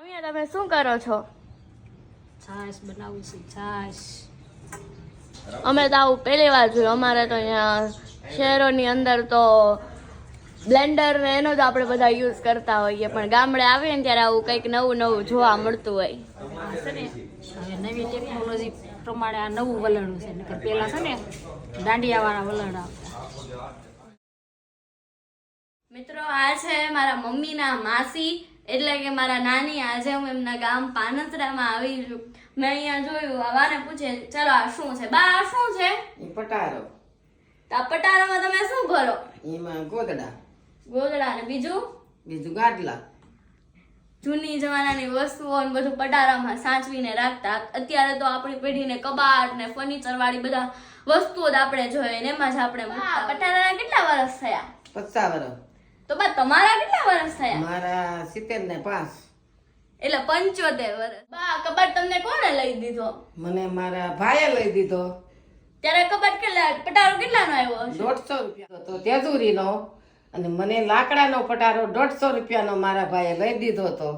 તમે શું કરો છો? છાશ બનાવું છું, છાશ. અમે તો આવું પહેલી વાર જોયું. અમારે તો અહીંયા શહેરોની અંદર તો બ્લેન્ડર ને એનો જ આપણે બધા યુઝ કરતા હોઈએ, પણ ગામડે આવીએ ને ત્યારે આવું કંઈક નવું નવું જોવા મળતું હોય. છે ને હવે નવી ટેકનોલોજી પ્રમાણે આ નવું વલણ છે, નકર પેલા છે ને દાંડિયાવાળા વલણ આવતા. મિત્રો, આ છે મારા મમ્મીના માસી, એટલે કે મારા નાની. આજે હું એમના ગામ પાનસરામાં આવી છું. મેં અહીંયા જોયું, આવાને પૂછે, ચલો આ શું છે? બા, આ શું છે? એ પટારો. તો આ પટારામાં તમે શું ભરો? એમાં ગોદડા, ગોદડા ને બીજું બીજું ગાડલા. જૂની જમાનાની વસ્તુઓ ને બધું પટારામાં સાચવીને રાખતા. અત્યારે તો આપણી પેઢીને કબાટ ને ફર્નિચર વાળી બધા વસ્તુઓ જ આપણે જોઈએ ને એમાં જ આપણે પટારાના કેટલા વર્ષ થયા? 50 વર્ષ. તો બા તમારા કેટલા વર્ષ થયા? મારા 70 ને 5. એટલે 75 વર્ષ. બા, કબાટ તમને કોણે લઈ દીધો? મને મારા ભાઈએ લઈ દીધો. ત્યારે કબાટ પટારો કેટલાનો આવ્યો હશે? 150 રૂપિયા તો તેજુરીનો, અને મને લાકડાનો પટારો 150 રૂપિયાનો મારા ભાઈએ લઈ દીધો હતો.